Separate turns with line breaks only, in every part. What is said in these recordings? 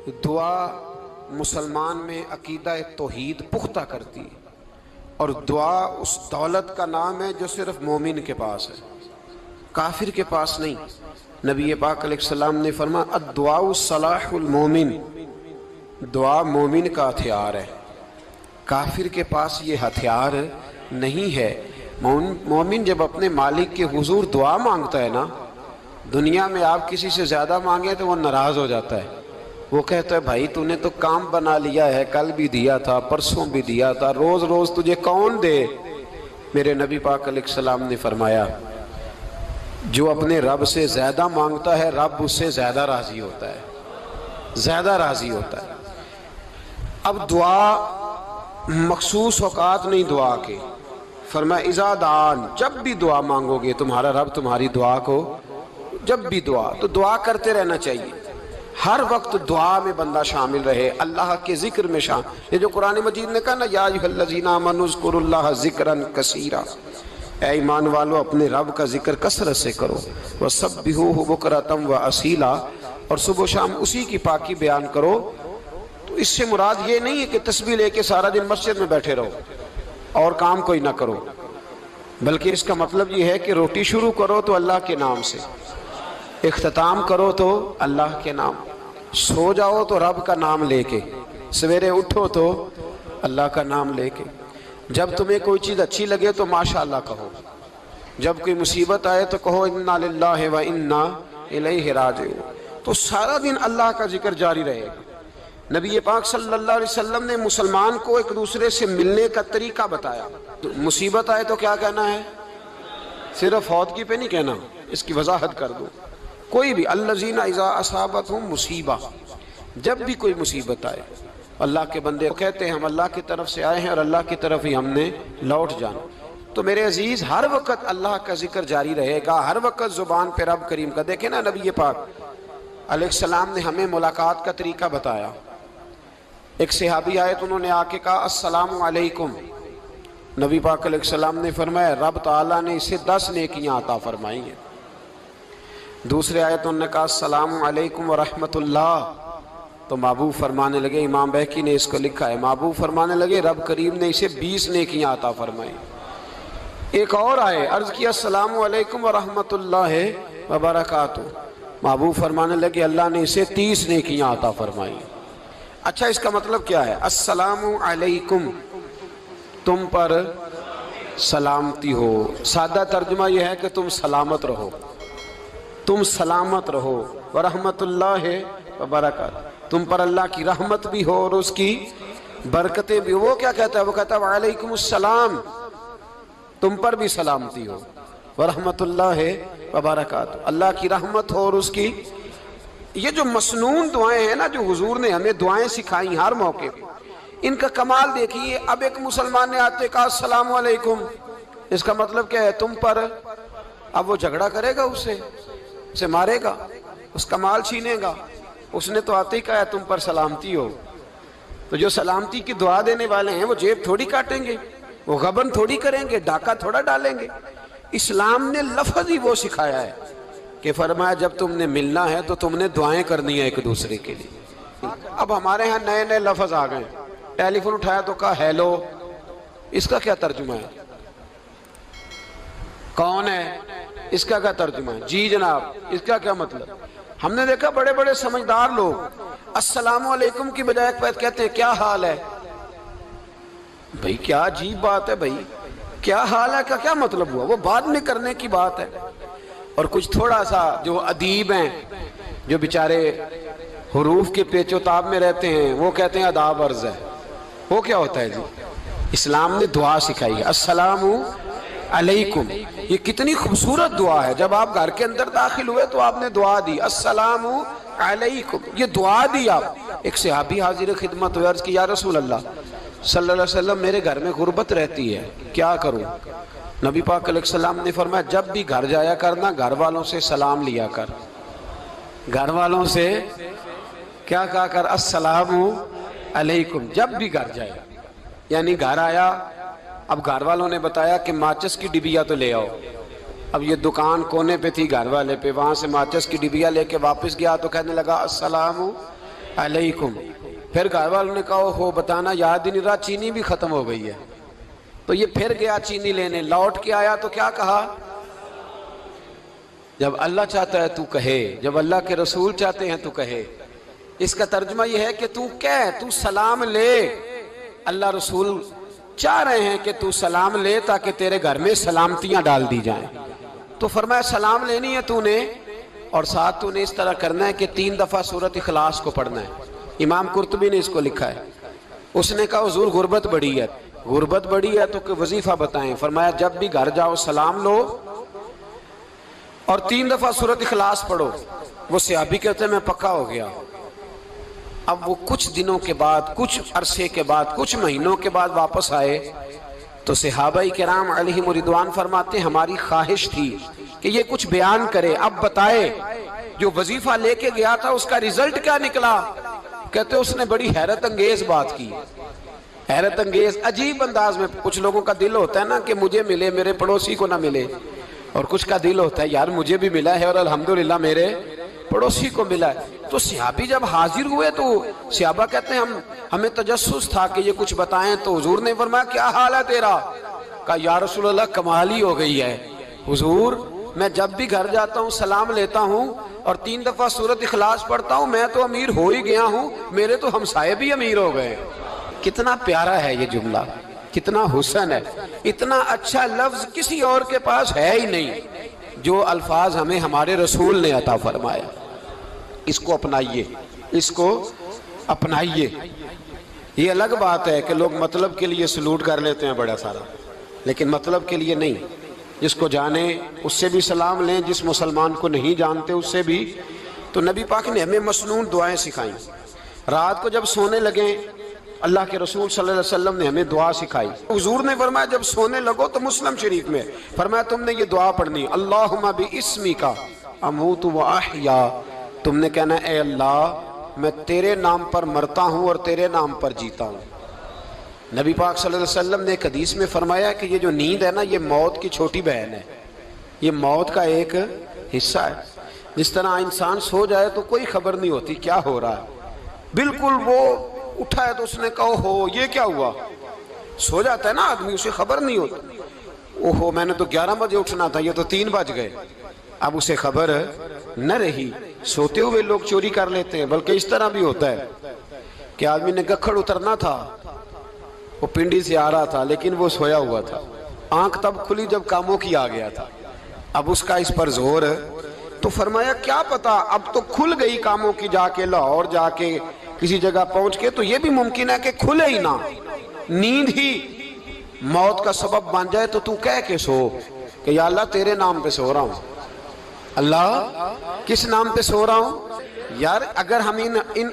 دعا مسلمان میں عقیدہ توحید پختہ کرتی ہے، اور دعا اس دولت کا نام ہے جو صرف مومن کے پاس ہے، کافر کے پاس نہیں۔ نبی پاک علیہ السلام نے فرمایا الدعاء صلاح المومن، دعا مومن کا ہتھیار ہے، کافر کے پاس یہ ہتھیار نہیں ہے۔ مومن جب اپنے مالک کے حضور دعا مانگتا ہے نا، دنیا میں آپ کسی سے زیادہ مانگے تو وہ ناراض ہو جاتا ہے، وہ کہتا ہے بھائی تو نے تو کام بنا لیا ہے، کل بھی دیا تھا، پرسوں بھی دیا تھا، روز روز تجھے کون دے؟ میرے نبی پاک علیہ السلام نے فرمایا جو اپنے رب سے زیادہ مانگتا ہے رب اس سے زیادہ راضی ہوتا ہے، زیادہ راضی ہوتا ہے۔ اب دعا مخصوص اوقات نہیں دعا کے، فرمایا اذا دعان، جب بھی دعا مانگو گے تمہارا رب تمہاری دعا کو، جب بھی دعا تو دعا کرتے رہنا چاہیے، ہر وقت دعا میں بندہ شامل رہے، اللہ کے ذکر میں شامل۔ یہ جو قرآن مجید نے کہا نا یا ایھا الذین آمنوا اذکروا اللہ ذکرا کثیرا، اے ایمان والو اپنے رب کا ذکر کثرت سے کرو، وسبحوہ بکرۃ واصیلا، اور صبح و شام اسی کی پاکی بیان کرو۔ تو اس سے مراد یہ نہیں ہے کہ تسبیح لے کے سارا دن مسجد میں بیٹھے رہو اور کام کوئی نہ کرو، بلکہ اس کا مطلب یہ ہے کہ روٹی شروع کرو تو اللہ کے نام سے، اختتام کرو تو اللہ کے نام، سو جاؤ تو رب کا نام لے کے، سویرے اٹھو تو اللہ کا نام لے کے، جب تمہیں کوئی چیز اچھی لگے تو ماشاءاللہ کہو، جب کوئی مصیبت آئے تو کہو انا للہ و انا الیہ راجعون۔ تو سارا دن اللہ کا ذکر جاری رہے گا۔ نبی پاک صلی اللہ علیہ وسلم نے مسلمان کو ایک دوسرے سے ملنے کا طریقہ بتایا۔ مصیبت آئے تو کیا کہنا ہے؟ صرف فوتگی پہ نہیں کہنا، اس کی وضاحت کر دو۔ کوئی بھی الذین اذا اصابتہم مصیبہ، جب بھی کوئی مصیبت آئے اللہ کے بندے کہتے ہیں ہم اللہ کی طرف سے آئے ہیں اور اللہ کی طرف ہی ہم نے لوٹ جانا۔ تو میرے عزیز ہر وقت اللہ کا ذکر جاری رہے گا، ہر وقت زبان پہ رب کریم کا۔ دیکھیں نا نبی پاک علیہ السلام نے ہمیں ملاقات کا طریقہ بتایا۔ ایک صحابی آئے تو انہوں نے آ کے کہا السلام علیکم، نبی پاک علیہ السلام نے فرمایا رب تعالیٰ نے اسے 10 نیکیاں عطا فرمائی ہیں۔ دوسرے آئے تو انہوں نے کہا السلام علیکم ورحمۃ اللہ، تو محبوب فرمانے لگے، امام بہقی نے اس کو لکھا ہے، محبوب فرمانے لگے رب کریم نے اسے 20 نیکیاں عطا فرمائی۔ ایک اور آئے، عرض کیا السلام علیکم ورحمۃ اللہ وبرکاتہ، محبوب فرمانے لگے اللہ نے اسے 30 نیکیاں عطا فرمائی۔ اچھا اس کا مطلب کیا ہے؟ السلام علیکم، تم پر سلامتی ہو، سادہ ترجمہ یہ ہے کہ تم سلامت رہو، تم سلامت رہو، ورحمۃ اللہ وبرکاتہ، تم پر اللہ کی رحمت بھی ہو اور اس کی برکتیں بھی ہو۔ وہ کیا کہتا ہے؟ وہ کہتا ہے وعلیکم السلام، تم پر بھی سلامتی ہو، ورحمۃ اللہ وبرکاتہ، اللہ کی رحمت ہو اور اس کی۔ یہ جو مسنون دعائیں ہیں نا جو حضور نے ہمیں دعائیں سکھائیں ہر موقع پہ، ان کا کمال دیکھیے۔ اب ایک مسلمان نے آتے کہا السلام علیکم، اس کا مطلب کیا ہے؟ تم پر۔ اب وہ جھگڑا کرے گا اسے مارے گا، اس کا مال چھینے گا؟ اس نے تو آتے ہی کہا ہے تم پر سلامتی ہو۔ تو جو سلامتی کی دعا دینے والے ہیں وہ جیب تھوڑی کاٹیں گے، وہ غبن تھوڑی کریں گے، ڈاکہ تھوڑا ڈالیں گے۔ اسلام نے لفظ ہی وہ سکھایا ہے کہ فرمایا جب تم نے ملنا ہے تو تم نے دعائیں کرنی ہیں ایک دوسرے کے لیے۔ اب ہمارے ہاں نئے نئے لفظ آ گئے، ٹیلی فون اٹھایا تو کہا ہیلو، اس کا کیا ترجمہ ہے؟ کون ہے، اس کا کیا ترجمہ ہے؟ جی جناب، اس کا کیا مطلب؟ ہم نے دیکھا بڑے بڑے سمجھدار لوگ السلام علیکم کی بجائے کہتے ہیں کیا حال ہے۔ بھئی کیا عجیب بات ہے، بھئی کیا حال ہے کا کیا مطلب ہوا؟ وہ بعد میں کرنے کی بات ہے۔ اور کچھ تھوڑا سا جو ادیب ہیں، جو بیچارے حروف کے پیچ و تاب میں رہتے ہیں، وہ کہتے ہیں آداب عرض ہے۔ وہ کیا ہوتا ہے جی؟ اسلام نے دعا سکھائی ہے السلام علیکم، یہ کتنی خوبصورت دعا ہے۔ جب آپ گھر کے اندر داخل ہوئے تو آپ نے دعا دی السلام علیکم، یہ دعا دی آپ۔ ایک صحابی حاضر خدمت ہوئے، عرض کی یا رسول اللہ صلی اللہ علیہ وسلم میرے گھر میں غربت رہتی ہے، کیا کروں؟ نبی پاک علیہ السلام نے فرمایا جب بھی گھر جایا کرنا گھر والوں سے سلام لیا کر، گھر والوں سے کیا کہا کر؟ السلام علیکم، جب بھی گھر جائے۔ یعنی گھر آیا، اب گھر والوں نے بتایا کہ ماچس کی ڈبیا تو لے آؤ۔ اب یہ دکان کونے پہ تھی گھر والے پہ، وہاں سے ماچس کی ڈبیا لے کے واپس گیا تو کہنے لگا السلام علیکم. پھر گھر والوں نے کہا ہو بتانا یاد ہی نہیں رہا، چینی بھی ختم ہو گئی ہے. تو یہ پھر گیا چینی لینے، لوٹ کے آیا تو کیا کہا؟ جب اللہ چاہتا ہے تو کہے، جب اللہ کے رسول چاہتے ہیں تو کہے. اس کا ترجمہ یہ ہے کہ تو کہہ، تو سلام لے. اللہ رسول چاہ رہے ہیں کہ تو سلام لے تاکہ تیرے گھر میں سلامتیاں ڈال دی جائیں. تو فرمایا سلام لینی ہے تو نے، اور ساتھ تو نے اس طرح کرنا ہے کہ 3 دفعہ سورۃ اخلاص کو پڑھنا ہے. امام قرطبی نے اس کو لکھا ہے. اس نے کہا حضور غربت بڑی ہے. غربت بڑی ہے تو کہ وظیفہ بتائیں. فرمایا جب بھی گھر جاؤ سلام لو اور 3 دفعہ سورۃ اخلاص پڑھو. وہ صحابی کہتے ہیں میں پکا ہو گیا. اب وہ کچھ دنوں کے بعد، کچھ عرصے کے بعد، کچھ مہینوں کے بعد واپس آئے تو صحابہ کرام علیہم رضوان فرماتے ہیں ہماری خواہش تھی کہ یہ کچھ بیان کرے، اب بتائے جو وظیفہ لے کے گیا تھا اس کا رزلٹ کیا نکلا. کہتے اس نے بڑی حیرت انگیز بات کی، حیرت انگیز عجیب انداز میں. کچھ لوگوں کا دل ہوتا ہے نا کہ مجھے ملے میرے پڑوسی کو نہ ملے، اور کچھ کا دل ہوتا ہے یار مجھے بھی ملا ہے اور الحمدللہ میرے پڑوسی کو ملا ہے. تو صحابی جب حاضر ہوئے تو صحابہ کہتے ہیں ہمیں تجسس تھا کہ یہ کچھ بتائیں. تو حضور نے فرمایا کیا حال ہے تیرا؟ کہا یا رسول اللہ کمال ہی ہو گئی ہے حضور، میں جب بھی گھر جاتا ہوں سلام لیتا ہوں اور 3 دفعہ سورۃ اخلاص پڑھتا ہوں. میں تو امیر ہو ہی گیا ہوں، میرے تو ہمسائے بھی امیر ہو گئے. کتنا پیارا ہے یہ جملہ، کتنا حسن ہے. اتنا اچھا لفظ کسی اور کے پاس ہے ہی نہیں جو الفاظ ہمیں ہمارے رسول نے عطا فرمایا. اس کو اپنائیے، اس کو اپنائیے. یہ الگ بات ہے کہ لوگ مطلب کے لیے سلوٹ کر لیتے ہیں بڑا سارا، لیکن مطلب کے لیے نہیں. جس کو جانے اس سے بھی سلام لیں، جس مسلمان کو نہیں جانتے اس سے بھی. تو نبی پاک نے ہمیں مسنون دعائیں سکھائیں. رات کو جب سونے لگیں اللہ کے رسول صلی اللہ علیہ وسلم نے ہمیں دعا سکھائی. حضور نے فرمایا جب سونے لگو تو مسلم شریف میں فرمایا تم نے یہ دعا پڑھنی، اللہم باسمک اموت و احیا. تم نے کہنا اے اللہ میں تیرے نام پر مرتا ہوں اور تیرے نام پر جیتا ہوں. نبی پاک صلی اللہ علیہ وسلم نے ایک حدیث میں فرمایا کہ یہ جو نیند ہے نا یہ موت کی چھوٹی بہن ہے، یہ موت کا ایک حصہ ہے. جس طرح انسان سو جائے تو کوئی خبر نہیں ہوتی کیا ہو رہا ہے، بالکل وہ اٹھا ہے تو اس نے کہا ہو یہ کیا ہوا. سو جاتا ہے نا آدمی، اسے خبر نہیں ہوتی. اوہو میں نے تو 11 بجے اٹھنا تھا، یہ تو 3 بج گئے. اب اسے خبر نہ رہی. سوتے ہوئے لوگ چوری کر لیتے ہیں، بلکہ اس طرح بھی ہوتا ہے کہ آدمی نے گکھڑ اترنا تھا، وہ پنڈی سے آ رہا تھا لیکن وہ سویا ہوا تھا. آنکھ تب کھلی جب کاموں کی آ گیا تھا. اب اس کا اس پر زور تو فرمایا کیا پتا اب تو کھل گئی کاموں کی، جا کے لاہور جا کے کسی جگہ پہنچ کے. تو یہ بھی ممکن ہے کہ کھلے ہی نہ، نیند ہی موت کا سبب بن جائے. تو تو کہہ کے سو کہ یا اللہ تیرے نام پہ سو رہا ہوں. اللہ کس نام پہ سو رہا ہوں یار؟ اگر ہم ان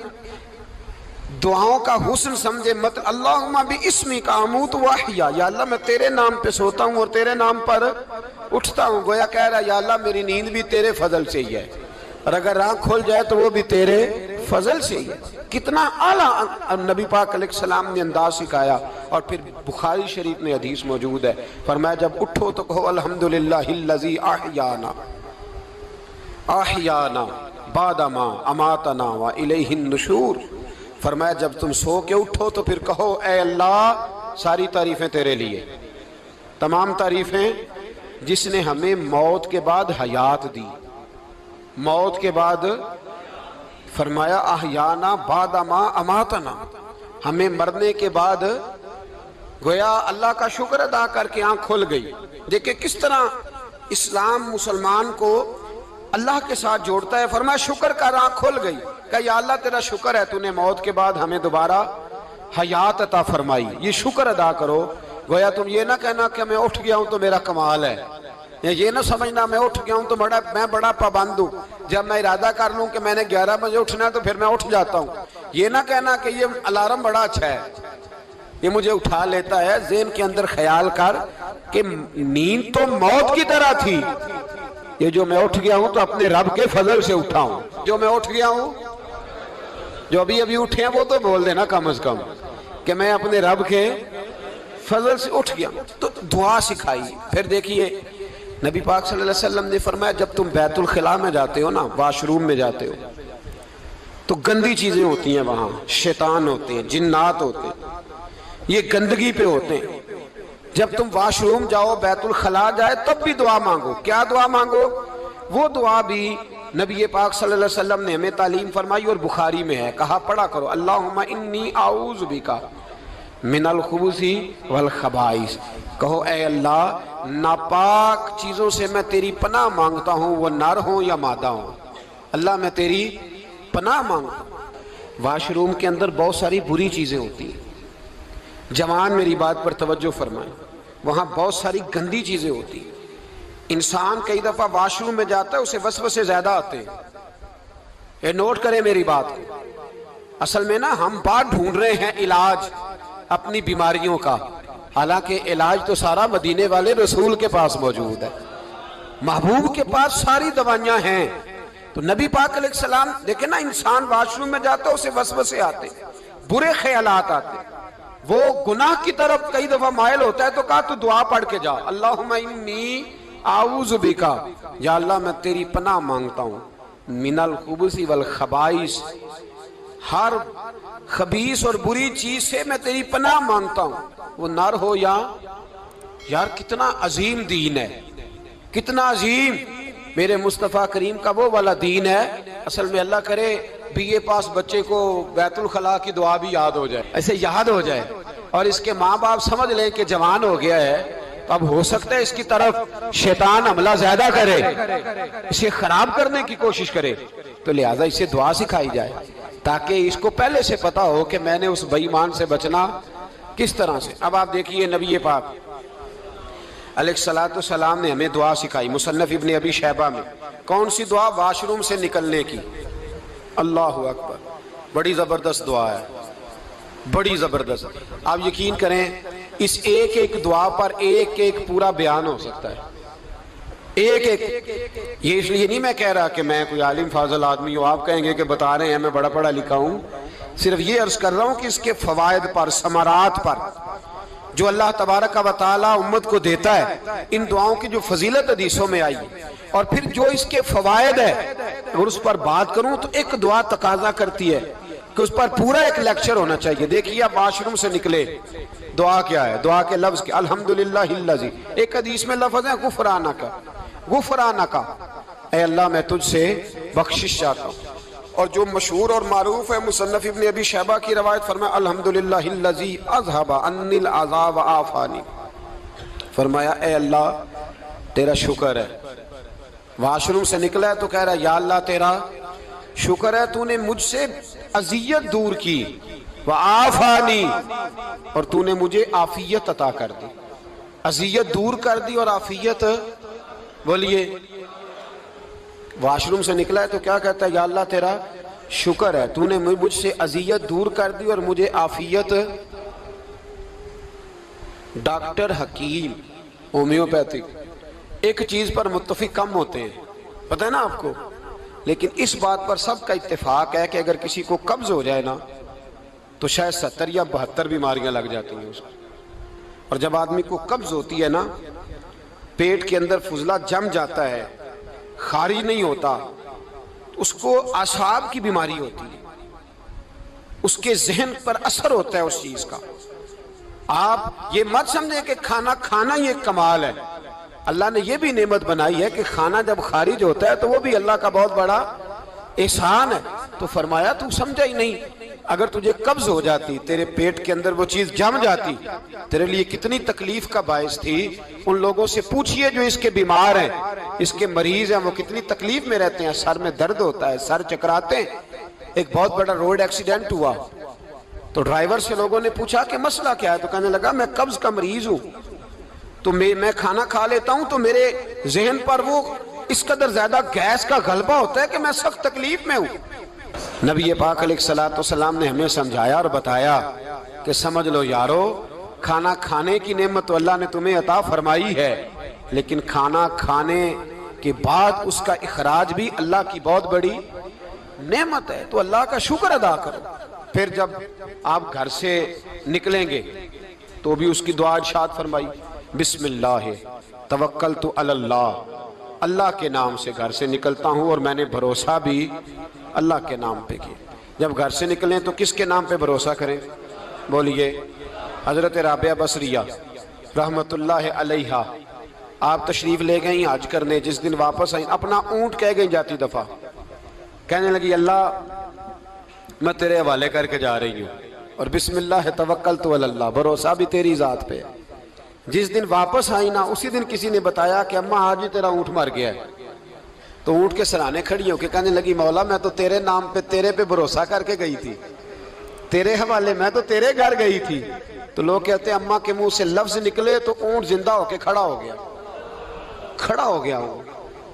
دعاؤں کا حسن سمجھے مت، اللہم باسمک اموت و احیا، یا اللہ میں تیرے نام پہ سوتا ہوں اور تیرے نام پر اٹھتا ہوں. گویا کہہ رہا یا اللہ میری نیند بھی تیرے فضل سے ہی ہے، اور اگر آنکھ کھل جائے تو وہ بھی تیرے فضل سے ہی ہے. کتنا اعلیٰ نبی پاک علیہ السلام نے انداز سکھایا. اور پھر بخاری شریف میں حدیث موجود ہے، فرمایا جب اٹھو تو کہو الحمدللہ الذی احیانا احیانا بعد ما اماتنا والیہ النشور. فرمایا جب تم سو کے اٹھو تو پھر کہو اے اللہ ساری تعریفیں تیرے لیے، تمام تعریفیں جس نے ہمیں موت کے بعد حیات دی. موت کے بعد فرمایا احیانا بعد ما اماتنا، ہمیں مرنے کے بعد گویا اللہ کا شکر ادا کر کے آنکھ کھل گئی. دیکھیں کس طرح اسلام مسلمان کو اللہ کے ساتھ جوڑتا ہے. فرمایا شکر کر، آنکھ کھل گئی. کہ یا اللہ تیرا شکر ہے تو نے موت کے بعد ہمیں دوبارہ حیات عطا فرمائی، یہ شکر ادا کرو. گویا تم یہ نہ کہنا کہ میں اٹھ گیا ہوں تو میرا کمال ہے، یہ نہ سمجھنا میں اٹھ گیا ہوں تو میں بڑا پابند ہوں، جب میں ارادہ کر لوں کہ میں نے 11 بجے اٹھنا ہے تو پھر میں اٹھ جاتا ہوں. یہ نہ کہنا کہ یہ الارم بڑا اچھا ہے، یہ مجھے اٹھا لیتا ہے. ذہن کے اندر خیال کر کہ نیند تو موت کی طرح تھی، یہ جو میں اٹھ گیا ہوں تو اپنے رب کے فضل سے اٹھا ہوں. جو میں اٹھ گیا ہوں، جو ابھی اٹھے ہیں وہ تو بول دینا کم از کم کہ میں اپنے رب کے فضل سے اٹھ گیا. تو دعا سکھائی. پھر دیکھیے نبی پاک صلی اللہ علیہ وسلم نے فرمایا جب تم بیت الخلاء میں جاتے ہو نا، واش روم میں جاتے ہو، تو گندی چیزیں ہوتی ہیں وہاں، شیطان ہوتے ہیں، جنات ہوتے ہیں، یہ گندگی پہ ہوتے ہیں۔ جب تم واش روم جاؤ، بیت الخلا جائے، تب بھی دعا مانگو۔ کیا دعا مانگو؟ وہ دعا بھی نبی پاک صلی اللہ علیہ وسلم نے ہمیں تعلیم فرمائی اور بخاری میں ہے، کہا پڑھا کرو، اللہم انی اعوذ بک من الخبث والخبائث۔ کہو اے اللہ، ناپاک چیزوں سے میں تیری پناہ مانگتا ہوں، وہ نر ہوں یا مادہ ہوں۔ اللہ میں تیری پناہ مانگتا ہوں۔ واش روم کے اندر بہت ساری بری چیزیں ہوتی ہیں، جوان میری بات پر توجہ فرمائیں، وہاں بہت ساری گندی چیزیں ہوتی ہیں۔ انسان کئی دفعہ واش روم میں جاتا ہے، اسے وسوسے زیادہ آتے ہیں، یہ نوٹ کریں میری بات کو۔ اصل میں نا ہم بات ڈھونڈ رہے ہیں علاج اپنی بیماریوں کا، حالانکہ علاج تو سارا مدینے والے رسول کے پاس موجود ہے، محبوب کے پاس ساری دوائیاں ہیں۔ تو نبی پاک علیہ السلام دیکھیں نا، انسان واش روم میں جاتا ہے، اسے وسوسے آتے ہیں، برے خیالات آتے ہیں، وہ گناہ کی طرف کئی دفعہ مائل ہوتا ہے، تو کہا تو دعا پڑھ کے جا، اللہم انی اعوذ بکا، یا اللہ میں تیری پناہ مانگتا ہوں، من الخبث والخبائث، ہر خبیث اور بری چیز سے میں تیری پناہ مانگتا ہوں، وہ نر ہو یا یار کتنا عظیم دین ہے، کتنا عظیم میرے مصطفیٰ کریم کا وہ والا دین ہے۔ اصل میں اللہ کرے بی اے پاس بچے کو بیت الخلا کی دعا بھی یاد ہو جائے، ایسے یاد ہو جائے، اور اس کے ماں باپ سمجھ لیں کہ جوان ہو گیا ہے، تو اب ہو سکتا ہے اس کی طرف شیطان حملہ زیادہ کرے، اسے خراب کرنے کی کوشش کرے، تو لہٰذا اسے دعا سکھائی جائے تاکہ اس کو پہلے سے پتا ہو کہ میں نے اس بے ایمان سے بچنا کس طرح سے۔ اب آپ دیکھیے نبی پاک علیہ السلام نے ہمیں دعا سکھائی، مصنف ابن ابی شیبہ میں۔ کون سی دعا؟ واش روم سے نکلنے کی۔ اللہ اکبر، بڑی زبردست دعا ہے، بڑی زبردست۔ آپ یقین کریں اس ایک ایک دعا پر ایک ایک پورا بیان ہو سکتا ہے، ایک ایک۔ یہ اس لیے نہیں میں کہہ رہا کہ میں کوئی عالم فاضل آدمی ہوں، آپ کہیں گے کہ بتا رہے ہیں میں بڑا پڑھا لکھا ہوں، صرف یہ عرض کر رہا ہوں کہ اس کے فوائد پر، ثمرات پر جو اللہ تبارک و تعالیٰ امت کو دیتا ہے، ان دعاؤں کی جو فضیلت حدیثوں میں آئی، اور پھر جو اس کے فوائد ہے، اگر اس پر بات کروں تو ایک دعا تقاضا کرتی ہے کہ اس پر پورا ایک لیکچر ہونا چاہیے۔ دیکھیے آپ واش روم سے نکلے، دعا کیا ہے؟ دعا کے لفظ کے الحمدللہ الذی، ایک حدیث میں لفظ ہے غفرانک، غفرانک، اے اللہ میں تجھ سے بخشش چاہتا ہوں۔ اور جو مشہور اور معروف ہے مصنف ابن ابی شیبہ کی روایت، فرمایا الحمدللہ الذی اذھب عنی العذاب وعافانی، فرمایا اے اللہ تیرا شکر ہے، واش روم سے نکلا ہے تو کہہ رہا ہے یا اللہ تیرا شکر ہے، تو نے مجھ سے اذیت دور کی، وعافانی، اور تو نے مجھے عافیت عطا کر دی، اذیت دور کر دی اور عافیت۔ بولیے واش روم سے نکلا ہے تو کیا کہتا ہے؟ یا اللہ تیرا شکر ہے، تو نے مجھ سے اذیت دور کر دی اور مجھے عافیت۔ ڈاکٹر حکیم ہومیوپیتھک ایک چیز پر متفق کم ہوتے ہیں، پتہ ہے نا آپ کو، لیکن اس بات پر سب کا اتفاق ہے کہ اگر کسی کو قبض ہو جائے نا تو شاید 70 یا 72 بیماریاں لگ جاتی ہیں اس کو۔ اور جب آدمی کو قبض ہوتی ہے نا، پیٹ کے اندر فضلہ جم جاتا ہے، خارج نہیں ہوتا، اس کو اعصاب کی بیماری ہوتی ہے، اس کے ذہن پر اثر ہوتا ہے اس چیز کا۔ آپ یہ مت سمجھیں کہ کھانا کھانا ہی ایک کمال ہے، اللہ نے یہ بھی نعمت بنائی ہے کہ کھانا جب خارج ہوتا ہے تو وہ بھی اللہ کا بہت بڑا احسان ہے۔ تو فرمایا تو سمجھا ہی نہیں، اگر تجھے قبض ہو جاتی، تیرے پیٹ کے اندر وہ چیز جم جاتی، تیرے لیے کتنی تکلیف کا باعث تھی۔ ان لوگوں سے پوچھئے جو اس کے بیمار ہیں، اس کے مریض ہیں، وہ کتنی تکلیف میں رہتے ہیں، سر میں درد ہوتا ہے، سر چکراتے ہیں۔ ایک بہت بڑا روڈ ایکسیڈنٹ ہوا تو ڈرائیور سے لوگوں نے پوچھا کہ مسئلہ کیا ہے، تو کہنے لگا میں قبض کا مریض ہوں، تو میں کھانا کھا لیتا ہوں تو میرے ذہن پر وہ اس قدر زیادہ گیس کا غلبہ ہوتا ہے کہ میں سخت تکلیف میں ہوں۔ نبی پاک علیہ السلام نے ہمیں سمجھایا اور بتایا کہ سمجھ لو یارو، کھانا کھانے کی نعمت تو اللہ نے تمہیں عطا فرمائی ہے، لیکن کھانا کھانے کے بعد اس کا اخراج بھی اللہ کی بہت بڑی نعمت ہے، تو اللہ کا شکر ادا کرو۔ پھر جب آپ گھر سے نکلیں گے تو بھی اس کی دعا ارشاد فرمائی، بسم اللہ توکلت علی اللہ، اللہ کے نام سے گھر سے نکلتا ہوں اور میں نے بھروسہ بھی اللہ کے نام پہ کیا۔ جب گھر سے نکلیں تو کس کے نام پہ بھروسہ کریں؟ بولیے۔ حضرت رابعہ بصریہ رحمت اللہ علیہا آپ تشریف لے گئیں حج کرنے، جس دن واپس آئیں اپنا اونٹ کہہ گئی جاتی دفعہ، کہنے لگی اللہ میں تیرے حوالے کر کے جا رہی ہوں، اور بسم اللہ توکلت علی اللہ، بھروسہ بھی تیری ذات پہ۔ جس دن واپس آئی نا اسی دن کسی نے بتایا کہ اماں آج ہی تیرا اونٹ مر گیا ہے، تو اونٹ کے سرانے کھڑی ہو کے کہنے لگی مولا میں تو تیرے نام پہ تیرے پہ بھروسہ کر کے گئی تھی، تیرے حوالے میں تو تیرے گھر گئی تھی۔ تو لوگ کہتے ہیں اماں کے منہ سے لفظ نکلے تو اونٹ زندہ ہو کے کھڑا ہو گیا ہوں۔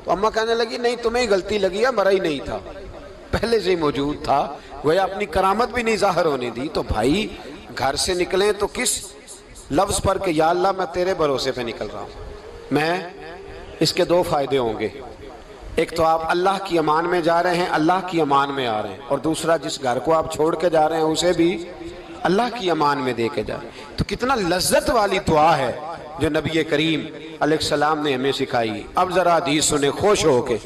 تو اماں کہنے لگی نہیں تمہیں غلطی لگی ہے، مرا ہی نہیں تھا، پہلے سے ہی موجود تھا، وہ اپنی کرامت بھی نہیں ظاہر ہونے دی۔ تو بھائی گھر سے نکلیں تو کس لفظ پر کہ یا اللہ میں تیرے بھروسے پہ نکل رہا ہوں میں، اس کے دو فائدے ہوں گے، ایک تو آپ اللہ کی امان میں جا رہے ہیں، اللہ کی امان میں آ رہے ہیں، اور دوسرا جس گھر کو آپ چھوڑ کے جا رہے ہیں اسے بھی اللہ کی امان میں دے کے جا رہے ہیں۔ تو کتنا لذت والی دعا ہے جو نبی کریم علیہ السلام نے ہمیں سکھائی۔ اب ذرا حدیث سنیں خوش ہو کے،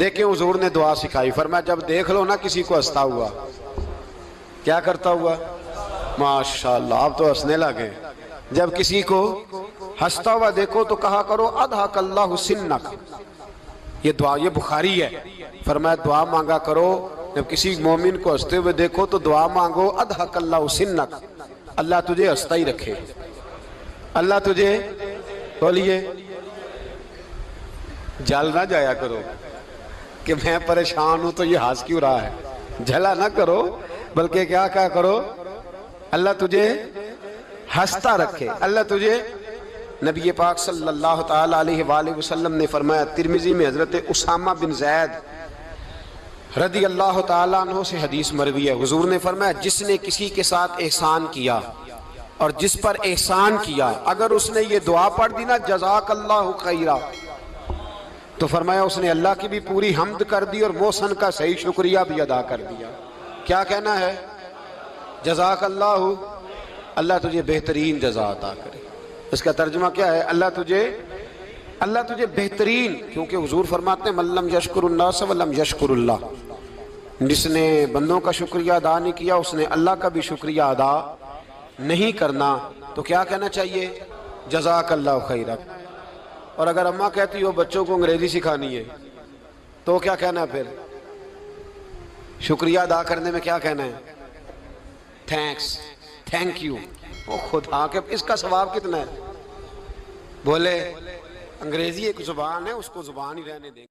دیکھیں حضور نے دعا سکھائی، فرمایا جب دیکھ لو نا کسی کو ہنستا ہوا، کیا کرتا ہوا؟ ماشاءاللہ آپ تو ہنسنے لگے۔ جب کسی کو ہنستا ہوا دیکھو تو کہا کرو اضحک اللہ سنک، یہ دعا یہ بخاری ہے، فرمایا دعا مانگا کرو جب کسی مومن کو ہنستے ہوئے دیکھو تو دعا مانگو اضحک اللہ سنک، اللہ تجھے ہنستا ہی رکھے، اللہ تجھے، بولیے، جل نہ جایا کرو کہ میں پریشان ہوں تو یہ ہنس کیوں رہا ہے، جھلا نہ کرو، بلکہ کیا کرو اللہ تجھے ہنستا رکھے، اللہ تجھے۔ نبی پاک صلی اللہ تعالی علیہ وآلہ وسلم نے فرمایا، ترمذی میں حضرت اسامہ بن زید رضی اللہ تعالیٰ عنہ سے حدیث مروی ہے، حضور نے فرمایا جس نے کسی کے ساتھ احسان کیا اور جس پر احسان کیا، اگر اس نے یہ دعا پڑھ دی نا جزاک اللہ خیرہ، تو فرمایا اس نے اللہ کی بھی پوری حمد کر دی اور محسن کا صحیح شکریہ بھی ادا کر دیا۔ کیا کہنا ہے؟ جزاک اللہ، اللہ تجھے بہترین جزا عطا کرے۔ اس کا ترجمہ کیا ہے؟ اللہ تجھے بہترین، کیونکہ حضور فرماتے ہیں من لم یشکر الناس ولم یشکر اللہ، جس نے بندوں کا شکریہ ادا نہیں کیا اس نے اللہ کا بھی شکریہ ادا نہیں کرنا۔ تو کیا کہنا چاہیے؟ جزاک اللہ خیرہ۔ اور اگر اماں کہتی ہو بچوں کو انگریزی سکھانی ہے تو کیا کہنا ہے؟ پھر شکریہ ادا کرنے میں کیا کہنا ہے؟ Thanks, thank you. وہ خدا کے اس کا ثواب کتنا ہے؟ بولے انگریزی ایک زبان ہے، اس کو زبان ہی رہنے دیں۔